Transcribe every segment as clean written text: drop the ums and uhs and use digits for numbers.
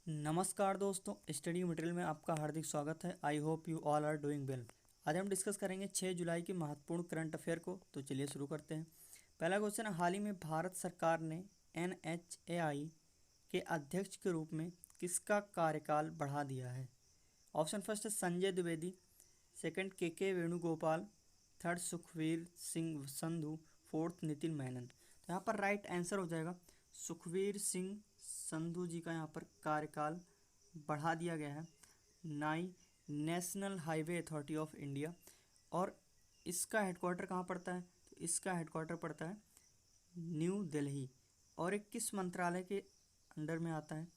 नमस्कार दोस्तों, study material में आपका हार्दिक स्वागत है। I hope you all are doing well. आज हम डिस्कस करेंगे 6 जुलाई की महत्वपूर्ण करंट अफेयर को। तो चलिए शुरू करते हैं। पहला क्वेश्चन है, हाल ही में भारत सरकार ने NHAI के अध्यक्ष के रूप में किसका कार्यकाल बढ़ा दिया है? ऑप्शन फर्स्ट है Sanjay Dwivedi, second KK Venugopal, third Sukhvir Singh Sandhu, fourth Nitin Menon. तो यहाँ पर राइट आंसर हो जाएगा सुखवीर सिंह संधू जी का यहाँ पर कार्यकाल बढ़ा दिया गया है। National highway authority of India. और इसका हेडक्वार्टर कहाँ पड़ता है? तो इसका हेडक्वार्टर पड़ता है न्यू दिल्ली। और एक किस मंत्रालय के अंडर में आता है?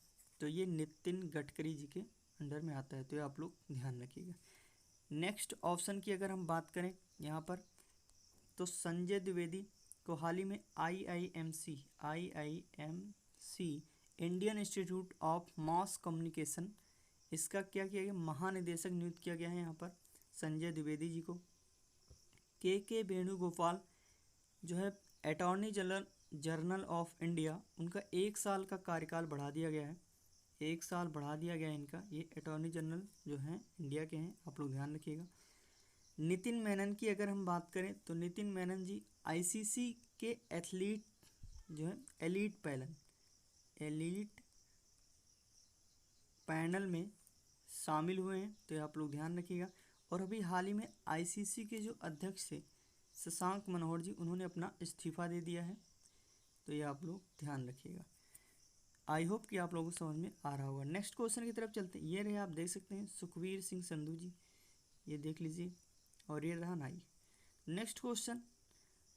तो ये नितिन गडकरी जी के अंडर में आता है। तो ये आप लोग ध्यान रखिएगा। नेक्स्ट ऑप्शन की अगर हम बात करें यहाँ पर, तो संजय द्विवेदी को हाल ही में IIMC Indian institute of mass communication, इसका क्या किया गया? महानिदेशक नियुक्त किया गया है यहाँ पर संजय द्विवेदी जी को। KK वेणुगोपाल जो है अटॉर्नी जनरल ऑफ इंडिया, उनका 1 साल का कार्यकाल बढ़ा दिया गया है। 1 साल बढ़ा दिया गया है इनका। ये अटॉर्नी जनरल जो हैं इंडिया के हैं, आप लोग ध्यान रखिएगा। नितिन मेनन की अगर हम बात करें तो नितिन मेनन जी ICC के एथलीट जो है एलीट पैनल में शामिल हुए हैं। तो ये आप लोग ध्यान रखिएगा। और अभी हाल ही में ICC के जो अध्यक्ष थे शशांक मनोहर जी, उन्होंने अपना इस्तीफा दे दिया है। तो ये आप लोग ध्यान रखिएगा। आई होप कि आप लोगों को समझ में आ रहा होगा। नेक्स्ट क्वेश्चन की तरफ चलते हैं। ये रहे, आप देख सकते हैं सुखवीर सिंह संधू जी, ये देख लीजिए। और ये रहा नाई। नेक्स्ट क्वेश्चन,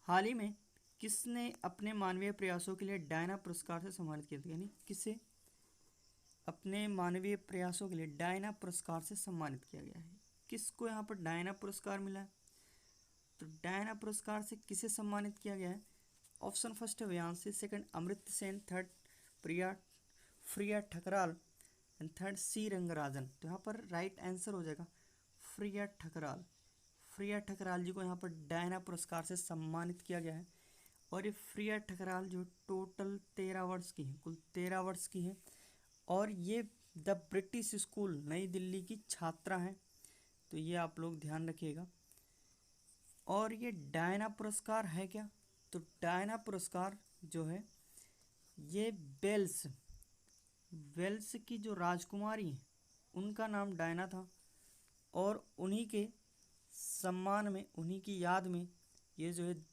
हाल ही में किसने अपने मानवीय प्रयासों के लिए डायना पुरस्कार से सम्मानित किया था? यानी किसे अपने मानवीय प्रयासों के लिए डायना पुरस्कार से सम्मानित किया गया है? किसको यहाँ पर डायना पुरस्कार मिला है? तो डायना पुरस्कार से किसे सम्मानित किया गया है? ऑप्शन फर्स्ट है Vyanshi, second Amrit Sen, third Priya Thakral and third C Rangarajan. तो यहाँ पर राइट आंसर हो जाएगा प्रिया ठकराल। प्रिया ठकराल जी को यहाँ पर डायना पुरस्कार से सम्मानित किया गया है। और ये प्रिया ठकराल जो टोटल 13 वर्ष की है, कुल 13 वर्ष की है। और ये द ब्रिटिश स्कूल नई दिल्ली की छात्रा हैं। तो ये आप लोग ध्यान रखिएगा। और ये डायना पुरस्कार है क्या? तो डायना पुरस्कार जो है ये वेल्स की जो राजकुमारी हैं उनका नाम डायना था। और उन्हीं के सम्मान में, उन्हीं की याद में ये जो है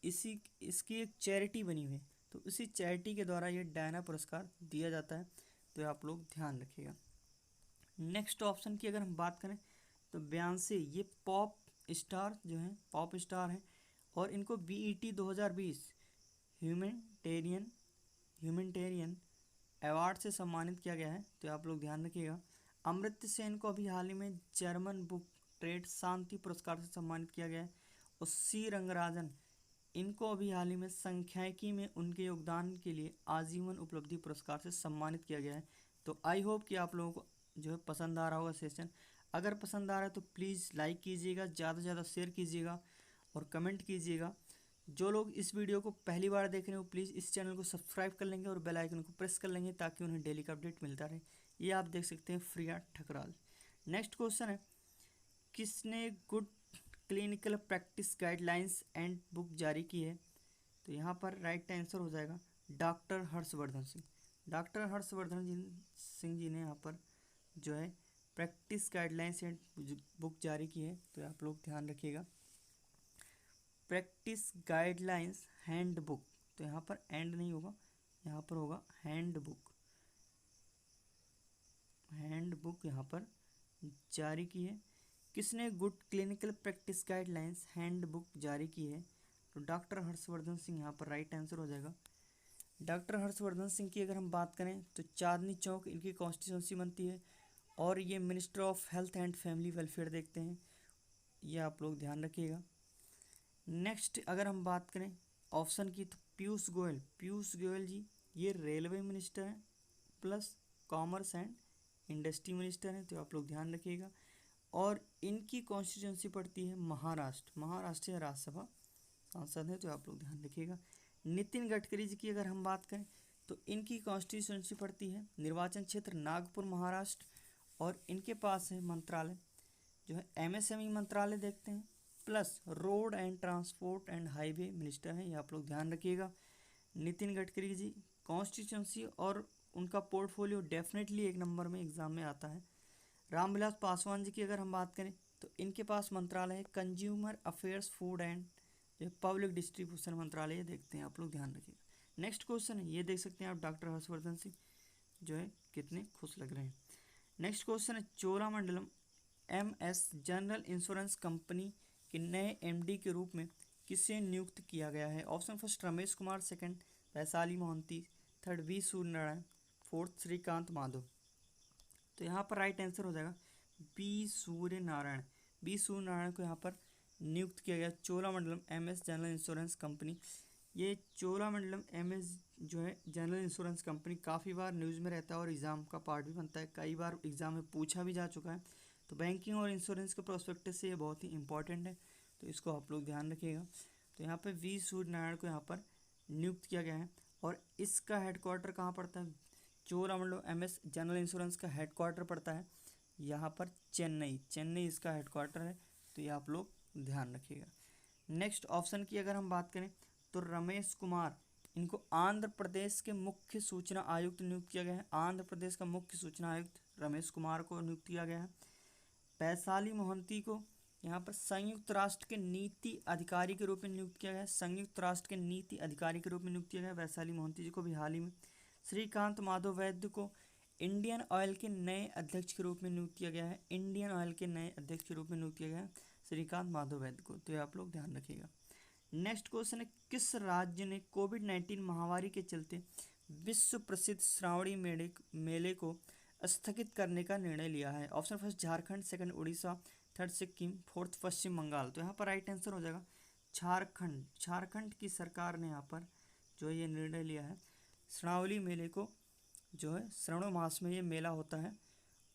इसकी एक चैरिटी बनी हुई है। तो इसी चैरिटी के द्वारा ये डायना पुरस्कार दिया जाता है। तो आप लोग ध्यान रखिएगा। नेक्स्ट ऑप्शन की अगर हम बात करें तो बेयॉन्से, ये पॉप स्टार जो हैं, पॉप स्टार हैं। और इनको BET 2020 ह्यूमैनिटेरियन अवार्ड से सम्मानित किया गया है। तो आप लोग ध्यान रखिएगा। अमर्त्य सेन को अभी हाल ही में जर्मन बुक ट्रेड शांति पुरस्कार से सम्मानित किया गया है। और C रंगराजन, इनको अभी हाल ही में सांख्यिकी में उनके योगदान के लिए आजीवन उपलब्धि पुरस्कार से सम्मानित किया गया है। तो आई होप कि आप लोगों को जो है पसंद आ रहा होगा सेशन। अगर पसंद आ रहा है तो प्लीज़ लाइक कीजिएगा, ज़्यादा से ज़्यादा शेयर कीजिएगा और कमेंट कीजिएगा। जो लोग इस वीडियो को पहली बार देख रहे हो प्लीज़ इस चैनल को सब्सक्राइब कर लेंगे और बेल आइकन को प्रेस कर लेंगे ताकि उन्हें डेली का अपडेट मिलता रहे। ये आप देख सकते हैं प्रिया ठकराल। नेक्स्ट क्वेश्चन है, किसने good clinical practice guidelines and book जारी की है? तो यहाँ पर राइट आंसर हो जाएगा डॉक्टर हर्षवर्धन सिंह। डॉक्टर हर्षवर्धन सिंह जी ने यहाँ पर जो है प्रैक्टिस गाइडलाइंस एंड बुक जारी की है। तो आप लोग ध्यान रखिएगा। प्रैक्टिस गाइडलाइंस हैंड बुक, तो यहाँ पर एंड नहीं होगा, यहाँ पर होगा हैंड बुक यहाँ पर जारी की है। किसने good clinical practice guidelines hand book जारी की है? तो डॉक्टर हर्षवर्धन सिंह यहाँ पर राइट आंसर हो जाएगा। डॉक्टर हर्षवर्धन सिंह की अगर हम बात करें तो चांदनी चौक इनकी कॉन्स्टिट्यूंसी बनती है। और ये minister of health and family welfare देखते हैं। ये आप लोग ध्यान रखिएगा। नेक्स्ट अगर हम बात करें ऑप्शन की तो पीयूष गोयल जी ये रेलवे मिनिस्टर हैं plus commerce and industry minister हैं। तो आप लोग ध्यान रखिएगा। और इनकी कॉन्स्टिट्यूंसी पड़ती है महाराष्ट्र राज्यसभा सांसद है। तो आप लोग ध्यान रखिएगा। नितिन गडकरी जी की अगर हम बात करें तो इनकी कॉन्स्टिट्यूंसी पड़ती है निर्वाचन क्षेत्र नागपुर महाराष्ट्र, और इनके पास है मंत्रालय जो है एमएसएमई मंत्रालय देखते हैं, plus road and transport and highway minister हैं, ये आप लोग ध्यान रखिएगा। नितिन गडकरी जी कॉन्स्टिट्यूंसी और उनका पोर्टफोलियो डेफिनेटली एक नंबर में एग्जाम में आता है। रामविलास पासवान जी की अगर हम बात करें तो इनके पास मंत्रालय है consumer affairs food and public distribution मंत्रालय, ये देखते हैं आप लोग ध्यान रखिएगा। नेक्स्ट क्वेश्चन है, ये देख सकते हैं आप डॉक्टर हर्षवर्धन सिंह जो है कितने खुश लग रहे हैं। नेक्स्ट क्वेश्चन है, Cholamandalam MS general insurance company के नए एमडी के रूप में किसे नियुक्त किया गया है? Option first Ramesh Kumar, second Vaishali Mohanty, third V Suryanarayana, fourth Srikanth Madhav. तो यहाँ पर राइट आंसर हो जाएगा बी सूर्यनारायण। बी सूर्यनारायण को यहाँ पर नियुक्त किया गया Cholamandalam MS general insurance company. ये चोलामंडलम एमएस जो है जनरल इंश्योरेंस कंपनी काफ़ी बार न्यूज़ में रहता है और एग्ज़ाम का पार्ट भी बनता है, कई बार एग्ज़ाम में पूछा भी जा चुका है। तो बैंकिंग और इंश्योरेंस के प्रोस्पेक्टिव से ये बहुत ही इंपॉर्टेंट है, तो इसको आप लोग ध्यान रखिएगा। तो यहाँ पर वी सूर्यनारायण को यहाँ पर नियुक्त किया गया है, और इसका हेडक्वार्टर कहाँ पड़ता है? चोलामंडलम एमएस जनरल इंश्योरेंस का हेडक्वार्टर पड़ता है यहाँ पर चेन्नई इसका हेडक्वार्टर है, तो ये आप लोग ध्यान रखिएगा। नेक्स्ट ऑप्शन की अगर हम बात करें तो रमेश कुमार, इनको आंध्र प्रदेश के मुख्य सूचना आयुक्त नियुक्त किया गया है। आंध्र प्रदेश का मुख्य सूचना आयुक्त रमेश कुमार को नियुक्त किया गया है। वैशाली मोहंती को यहाँ पर संयुक्त राष्ट्र के नीति अधिकारी के रूप में नियुक्त किया गया है। संयुक्त राष्ट्र के नीति अधिकारी के रूप में नियुक्त किया गया वैशाली मोहंती जी को भी हाल ही में। श्रीकांत माधव वैद्य को इंडियन ऑयल के नए अध्यक्ष के रूप में नियुक्त किया गया है। इंडियन ऑयल के नए अध्यक्ष के रूप में नियुक्त किया गया है श्रीकांत माधव वैद्य को, तो ये आप लोग ध्यान रखिएगा। नेक्स्ट क्वेश्चन है, किस राज्य ने कोविड-19 महामारी के चलते विश्व प्रसिद्ध श्रावणी मेले को स्थगित करने का निर्णय लिया है? Option first Jharkhand, second Odisha, third Sikkim, fourth Paschim Bangal. तो यहाँ पर राइट आंसर हो जाएगा झारखंड। झारखंड की सरकार ने यहाँ पर जो ये निर्णय लिया है श्रावणी मेले को, जो है श्रावण मास में ये मेला होता है,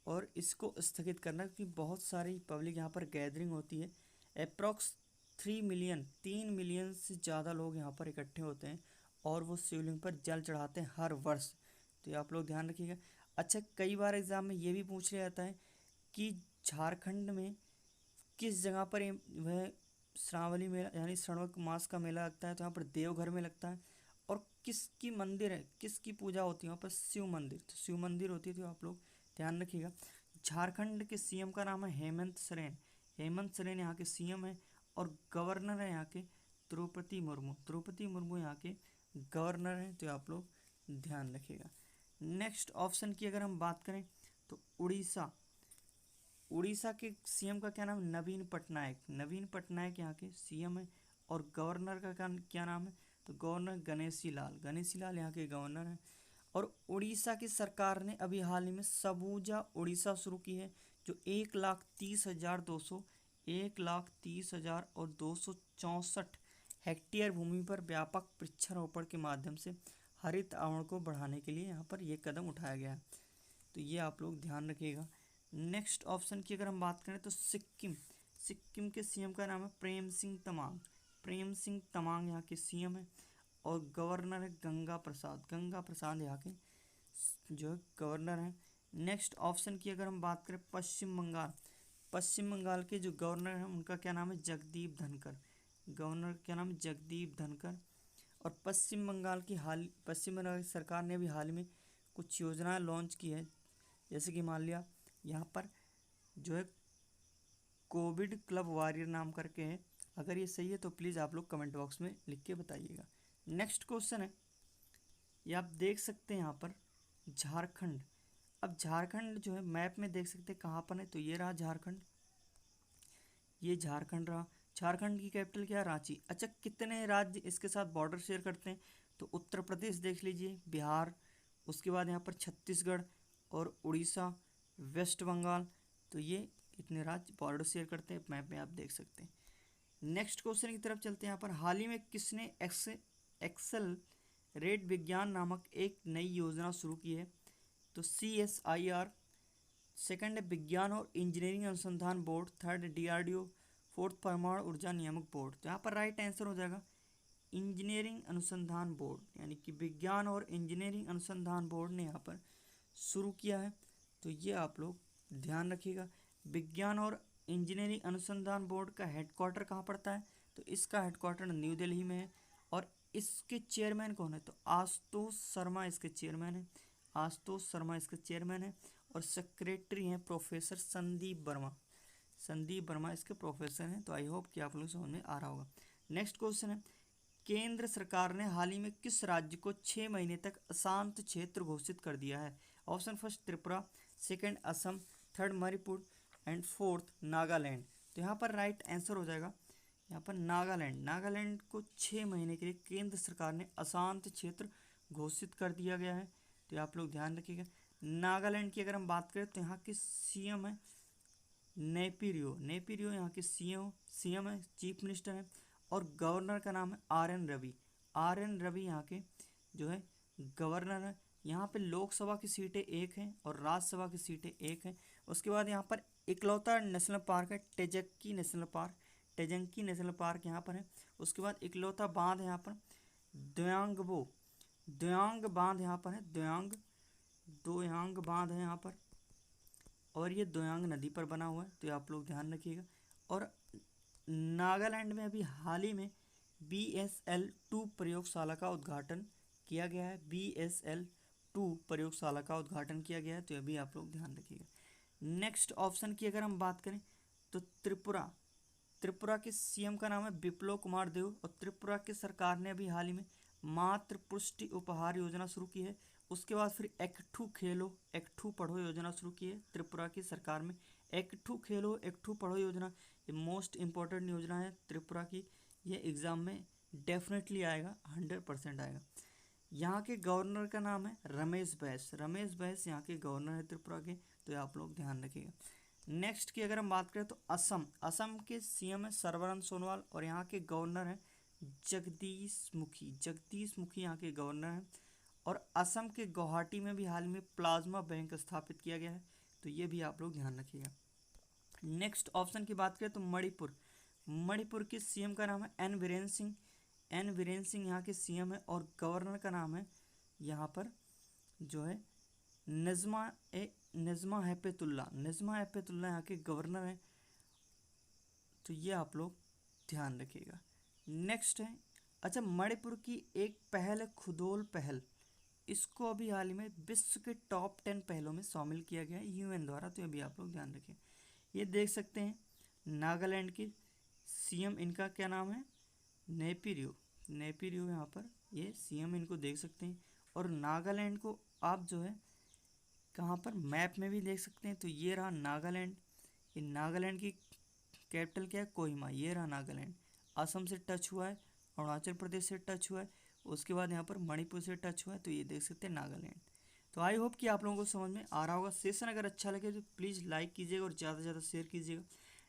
और इसको स्थगित करना, क्योंकि बहुत सारी पब्लिक यहाँ पर गैदरिंग होती है। अप्रॉक्स 3 मिलियन से ज़्यादा लोग यहाँ पर इकट्ठे होते हैं, और वो शिवलिंग पर जल चढ़ाते हैं हर वर्ष, तो ये आप लोग ध्यान रखिएगा। अच्छा, कई बार एग्ज़ाम में ये भी पूछ लिया जाता है कि झारखंड में किस जगह पर वह श्रावणी मेला यानी श्रावण मास का मेला लगता है? तो यहाँ पर देवघर में लगता है। और किसकी मंदिर है, किसकी पूजा होती है वहाँ पर? शिव मंदिर, तो शिव मंदिर होती है, तो आप लोग ध्यान रखिएगा। झारखंड के सीएम का नाम है हेमंत सोरेन। हेमंत सोरेन यहाँ के सीएम है, और गवर्नर है यहाँ के द्रौपदी मुर्मू। द्रौपदी मुर्मू यहाँ के गवर्नर हैं, तो आप लोग ध्यान रखिएगा। नेक्स्ट ऑप्शन की अगर हम बात करें तो उड़ीसा के सीएम का क्या नाम? नवीन पटनायक। नवीन पटनायक यहाँ के सीएम है, और गवर्नर का क्या नाम है? तो गवर्नर गणेशी लाल यहाँ के गवर्नर हैं। और उड़ीसा की सरकार ने अभी हाल ही में सबूजा उड़ीसा शुरू की है, जो 1,30,264 हेक्टेयर भूमि पर व्यापक वृक्षारोपण के माध्यम से हरित आवरण को बढ़ाने के लिए यहाँ पर ये कदम उठाया गया है, तो ये आप लोग ध्यान रखिएगा। नेक्स्ट ऑप्शन की अगर हम बात करें तो सिक्किम के सीएम का नाम है प्रेम सिंह तमांग यहाँ के सीएम है, और गवर्नर है गंगा प्रसाद यहाँ के जो है गवर्नर हैं। नेक्स्ट ऑप्शन की अगर हम बात करें पश्चिम बंगाल के जो गवर्नर हैं उनका क्या नाम है? जगदीप धनकर। और पश्चिम बंगाल की सरकार ने भी हाल में कुछ योजनाएं लॉन्च की है, जैसे कि मान लिया यहाँ पर जो है कोविड क्लब वॉरियर नाम करके है। अगर ये सही है तो प्लीज़ आप लोग कमेंट बॉक्स में लिख के बताइएगा। नेक्स्ट क्वेश्चन है, ये आप देख सकते हैं यहाँ पर झारखंड। अब झारखंड जो है मैप में देख सकते हैं कहाँ पर है, तो ये रहा झारखंड, ये झारखंड रहा। झारखंड की कैपिटल क्या है? रांची। अच्छा, कितने राज्य इसके साथ बॉर्डर शेयर करते हैं? तो उत्तर प्रदेश देख लीजिए, बिहार, उसके बाद यहाँ पर छत्तीसगढ़ और उड़ीसा, वेस्ट बंगाल, तो ये इतने राज्य बॉर्डर शेयर करते हैं, मैप में आप देख सकते हैं। नेक्स्ट क्वेश्चन की तरफ चलते हैं। यहाँ पर हाल ही में किसने एक्सेल रेट विज्ञान नामक एक नई योजना शुरू की है? तो CSIR, सेकंड है विज्ञान और इंजीनियरिंग अनुसंधान बोर्ड, थर्ड DRDO, फोर्थ परमाणु ऊर्जा नियामक बोर्ड। तो यहाँ पर राइट आंसर हो जाएगा इंजीनियरिंग अनुसंधान बोर्ड यानी कि विज्ञान और इंजीनियरिंग अनुसंधान बोर्ड ने यहाँ पर शुरू किया है। तो ये आप लोग ध्यान रखिएगा। विज्ञान और इंजीनियरिंग अनुसंधान बोर्ड का हेडक्वार्टर कहाँ पड़ता है? तो इसका हेडक्वार्टर न्यू दिल्ली में है। और इसके चेयरमैन कौन है? तो आशुतोष शर्मा इसके चेयरमैन है। आशुतोष शर्मा इसके चेयरमैन है। और सेक्रेटरी हैं प्रोफेसर संदीप वर्मा। संदीप वर्मा इसके प्रोफेसर हैं। तो आई होप कि आप लोग समझ में आ रहा होगा। नेक्स्ट क्वेश्चन है, केंद्र सरकार ने हाल ही में किस राज्य को 6 महीने तक अशांत क्षेत्र घोषित कर दिया है? Option first Tripura, second Assam, third Manipur and fourth Nagaland. तो यहाँ पर राइट आंसर हो जाएगा यहाँ पर नागालैंड। नागालैंड को 6 महीने के लिए केंद्र सरकार ने अशांत क्षेत्र घोषित कर दिया गया है। तो आप लोग ध्यान रखिएगा। नागालैंड की अगर हम बात करें तो यहाँ के सीएम है नेपिरियो। नेपिरियो यहाँ के सीएम है, चीफ मिनिस्टर है। और गवर्नर का नाम है आर.एन. रवि। आर.एन. रवि यहाँ के जो है गवर्नर है। यहाँ पे लोकसभा की सीटें 1 हैं और राज्यसभा की सीटें 1 हैं। उसके बाद यहाँ पर इकलौता नेशनल पार्क है टेजक्की नेशनल पार्क। टेजंकी नेशनल पार्क यहाँ पर है। उसके बाद इकलौता बांध यहाँ पर द्योयांग बांध यहाँ पर है। दोयांग बांध है यहाँ पर। और ये दोयांग नदी पर बना हुआ है। तो आप लोग ध्यान रखिएगा। और नागालैंड में अभी हाल ही में BSL-2 प्रयोगशाला का उद्घाटन किया गया है। BSL-2 प्रयोगशाला का उद्घाटन किया गया है। तो अभी आप लोग ध्यान रखिएगा। नेक्स्ट ऑप्शन की अगर हम बात करें तो त्रिपुरा के सीएम का नाम है बिप्लब कुमार देव। और त्रिपुरा की सरकार ने अभी हाल ही में मातृ पुष्टि उपहार योजना शुरू की है। उसके बाद फिर एकठू खेलो एकठू पढ़ो योजना शुरू की है त्रिपुरा की सरकार में। एकठू खेलो एकठू पढ़ो योजना ये मोस्ट इम्पॉर्टेंट योजना है त्रिपुरा की। ये एग्ज़ाम में डेफिनेटली आएगा, 100% आएगा। यहाँ के गवर्नर का नाम है रमेश बैस। रमेश बैस यहाँ के गवर्नर है त्रिपुरा के। तो आप लोग ध्यान रखिएगा। नेक्स्ट की अगर हम बात करें तो असम के सीएम है सर्बानंद सोनोवाल। और यहाँ के गवर्नर हैं जगदीश मुखी यहाँ के गवर्नर हैं। और असम के गुवाहाटी में भी हाल में प्लाज्मा बैंक स्थापित किया गया है। तो ये भी आप लोग ध्यान रखिएगा। नेक्स्ट ऑप्शन की बात करें तो मणिपुर के सीएम का नाम है एन वीरेन सिंह यहाँ के सीएम है। और गवर्नर का नाम है यहाँ पर जो है नज़मा हेपतुल्ला यहाँ के गवर्नर हैं। तो ये आप लोग ध्यान रखिएगा। नेक्स्ट है, अच्छा, मणिपुर की एक पहल है खुदोल पहल। इसको अभी हाल ही में विश्व के टॉप 10 पहलों में शामिल किया गया है UN द्वारा। तो अभी आप लोग ध्यान रखें। ये देख सकते हैं नागालैंड के सीएम, इनका क्या नाम है? नेपिरियो यहाँ पर ये सीएम इनको देख सकते हैं। और नागालैंड को आप जो है कहाँ पर मैप में भी देख सकते हैं। तो ये रहा नागालैंड। ये नागालैंड की कैपिटल क्या है? कोहिमा। ये रहा नागालैंड। असम से टच हुआ है, अरुणाचल प्रदेश से टच हुआ है, उसके बाद यहाँ पर मणिपुर से टच हुआ है। तो ये देख सकते हैं नागालैंड। तो आई होप कि आप लोगों को समझ में आ रहा होगा। सेशन अगर अच्छा लगे तो प्लीज़ लाइक कीजिएगा और ज़्यादा से ज़्यादा शेयर कीजिएगा।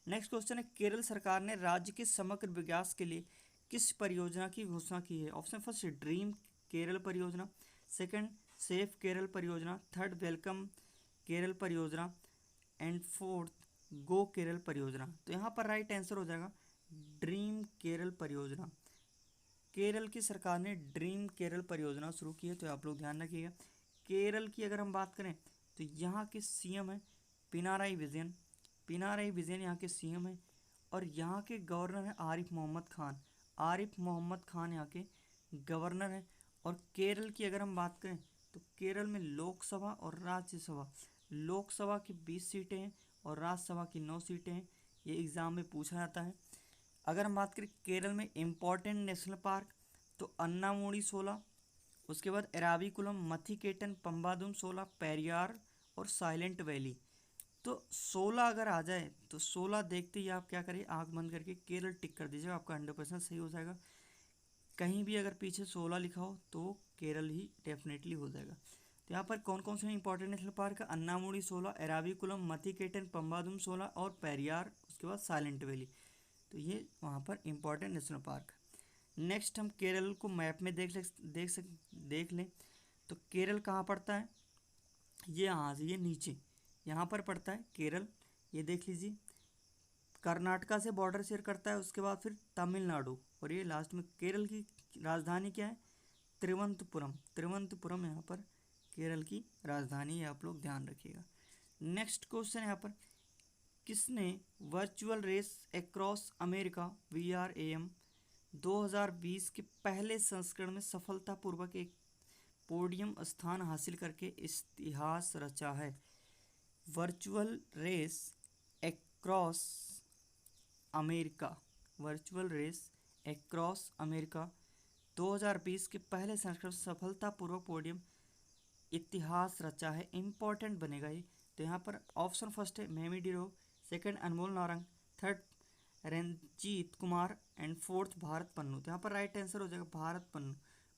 नेक्स्ट क्वेश्चन है, केरल सरकार ने राज्य के समग्र विकास के लिए किस परियोजना की घोषणा की है? ऑप्शन फर्स्ट ड्रीम केरल परियोजना, सेकंड सेफ केरल परियोजना, थर्ड वेलकम केरल परियोजना एंड फोर्थ गो केरल परियोजना। तो यहाँ पर राइट आंसर हो जाएगा ड्रीम केरल परियोजना। केरल की सरकार ने ड्रीम केरल परियोजना शुरू की है। तो आप लोग ध्यान रखिएगा। केरल की अगर हम बात करें तो यहाँ के सीएम है पिनाराई विजयन यहाँ के सीएम है। और यहाँ के गवर्नर है आरिफ मोहम्मद खान यहाँ के गवर्नर हैं। और केरल की अगर हम बात करें तो केरल में लोकसभा और राज्यसभा, लोकसभा की 20 सीटें हैं और राज्यसभा की 9 सीटें हैं। ये एग्ज़ाम में पूछा जाता है। अगर हम बात करें केरल में इम्पॉर्टेंट नेशनल पार्क तो अन्नामुडी 16, उसके बाद एराविकुलम, मथिकेटन, पम्बादुम 16, पेरियार और साइलेंट वैली। तो 16 अगर आ जाए तो 16 देखते ही आप क्या करिए, आंख बंद करके केरल टिक कर दीजिएगा, आपका 100% सही हो जाएगा। कहीं भी अगर पीछे 16 लिखा हो तो केरल ही डेफिनेटली हो जाएगा। तो यहाँ पर कौन कौन से इंपॉर्टेंट नेशनल पार्क है? अन्नामुडी 16, एराविकुलम, मथिकेटन, पम्बादुम 16 और पेरियार, उसके बाद साइलेंट वैली। तो ये वहाँ पर इंपॉर्टेंट नेशनल पार्क। नेक्स्ट हम केरल को मैप में देख लें तो केरल कहाँ पड़ता है? ये यहाँ से ये नीचे यहाँ पर पड़ता है केरल। ये देख लीजिए, कर्नाटका से बॉर्डर शेयर करता है, उसके बाद फिर तमिलनाडु और ये लास्ट में केरल की राजधानी क्या है? तिरुवनंतपुरम। तिरुवनंतपुरम यहाँ पर केरल की राजधानी है, आप लोग ध्यान रखिएगा। नेक्स्ट क्वेश्चन यहाँ पर, किसने virtual race across America VRAM 2020 के पहले संस्करण में सफलतापूर्वक एक पोडियम स्थान हासिल करके इतिहास रचा है? Virtual race across America, virtual race across America 2020 के पहले संस्करण में सफलतापूर्वक पोडियम इतिहास रचा है। इंपॉर्टेंट बनेगा ये। तो यहाँ पर ऑप्शन फर्स्ट है मेमी डिरो, second Anmol Narang, third Ranjeet Kumar and fourth Bharat Pannu. तो यहाँ पर राइट आंसर हो जाएगा भारत पन्नू।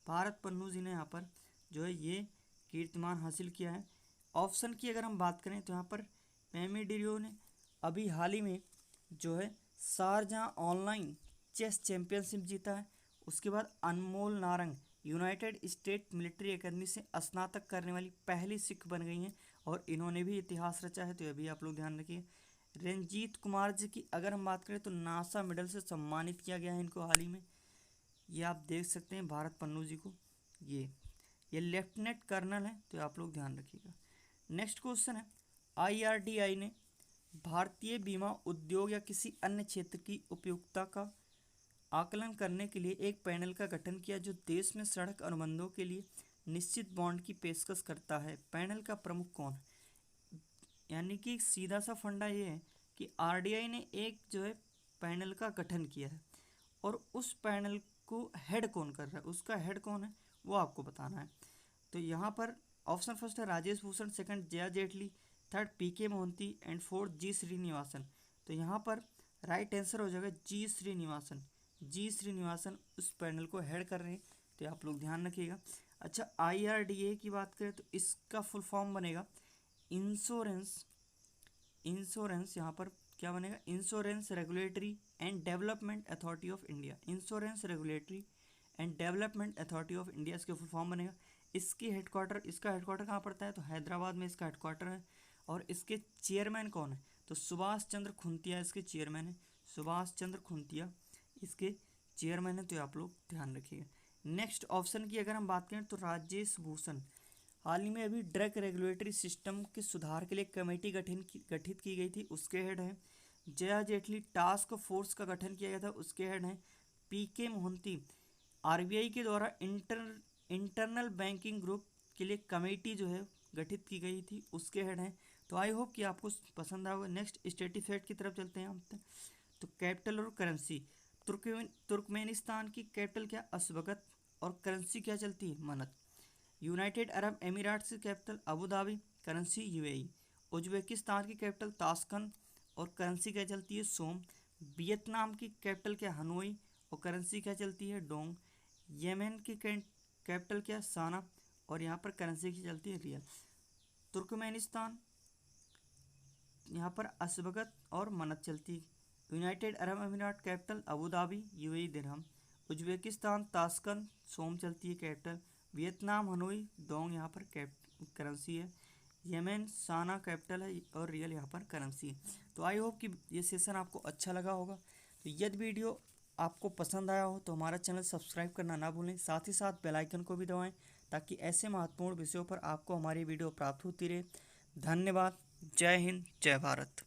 भारत पन्नू जी ने यहाँ पर जो है ये कीर्तिमान हासिल किया है। ऑप्शन की अगर हम बात करें तो यहाँ पर मेमी डिरो ने अभी हाल ही में जो है शारजाह ऑनलाइन चेस चैंपियनशिप जीता है। उसके बाद Anmol Narang United State military academy से स्नातक करने वाली पहली सिख बन गई हैं और इन्होंने भी इतिहास रचा है, तो ये भी आप लोग ध्यान रखिए। रंजीत कुमार जी की अगर हम बात करें तो नासा मेडल से सम्मानित किया गया है इनको हाल ही में। ये आप देख सकते हैं भारत पन्नू जी को, ये लेफ्टिनेंट कर्नल है, तो आप लोग ध्यान रखिएगा। नेक्स्ट क्वेश्चन है, IRDAI ने भारतीय बीमा उद्योग या किसी अन्य क्षेत्र की उपयुक्तता का आकलन करने के लिए एक पैनल का गठन किया जो देश में सड़क अनुबंधों के लिए निश्चित बॉन्ड की पेशकश करता है। पैनल का प्रमुख कौन है? यानी कि सीधा सा फंडा ये है कि RDI ने एक जो है पैनल का गठन किया है और उस पैनल को हेड कौन कर रहा है, उसका हेड कौन है वो आपको बताना है। तो यहाँ पर ऑप्शन फर्स्ट है Rajesh Bhushan, second Jaya Jaitley, third PK Mohanty and fourth G Srinivasan. तो यहाँ पर राइट आंसर हो जाएगा G श्रीनिवासन। G श्रीनिवासन उस पैनल को हेड कर रहे हैं, तो आप लोग ध्यान रखिएगा। अच्छा, IRDA की बात करें तो इसका फुल फॉर्म बनेगा इंश्योरेंस यहाँ पर क्या बनेगा? Insurance regulatory and development authority of India. Insurance regulatory and development authority of India इसके फुल फॉर्म बनेगा। इसका हेडक्वार्टर कहाँ पड़ता है? तो हैदराबाद में इसका हेडक्वार्टर है। और इसके चेयरमैन कौन है? तो सुभाष चंद्र खुंतिया इसके चेयरमैन है। सुभाष चंद्र खुंतिया इसके चेयरमैन है, तो आप लोग ध्यान रखिएगा। नेक्स्ट ऑप्शन की अगर हम बात करें तो राजेश भूषण, हाल ही में अभी ड्रग रेगुलेटरी सिस्टम के सुधार के लिए कमेटी गठित की गई थी, उसके हेड हैं। जया जेटली, टास्क फोर्स का गठन किया गया था, उसके हेड हैं। PK मोहंती, RBI के द्वारा इंटरनल बैंकिंग ग्रुप के लिए कमेटी जो है गठित की गई थी, उसके हेड हैं। तो आई होप कि आपको पसंद आएगा। नेक्स्ट स्टेटी फैक्ट की तरफ चलते हैं हम। तो कैपिटल और करेंसी, तुर्कमेनिस्तान की कैपिटल क्या? अशबगत। और करेंसी क्या चलती है? मनत। यूनाइटेड अरब एमिरेट्स की capital Abu Dhabi, currency UAE। Uzbekistan की कैपिटल ताशकंद और करेंसी क्या चलती है? सोम। वियतनाम की कैपिटल क्या? हनोई और करेंसी क्या चलती है? डोंग। येमेन की कैपिटल क्या? साना और यहाँ पर करेंसी की चलती है रियल। तुर्कमेनिस्तान यहाँ पर अशबगत और मनत चलती है। यूनाइटेड अरब अमीरात कैपिटल अबू धाबी, UAE दिरहम। उज्बेकिस्तान ताशकंद, सोम चलती है कैपिटल। वियतनाम हनोई, डोंग यहाँ पर करेंसी है। येमेन साना कैपिटल है और रियल यहाँ पर करेंसी है। तो आई होप कि ये सेशन आपको अच्छा लगा होगा। तो यदि वीडियो आपको पसंद आया हो तो हमारा चैनल सब्सक्राइब करना ना भूलें, साथ ही साथ बेल आइकन को भी दबाएं ताकि ऐसे महत्वपूर्ण विषयों पर आपको हमारी वीडियो प्राप्त होती रहे। धन्यवाद। जय हिंद, जय भारत।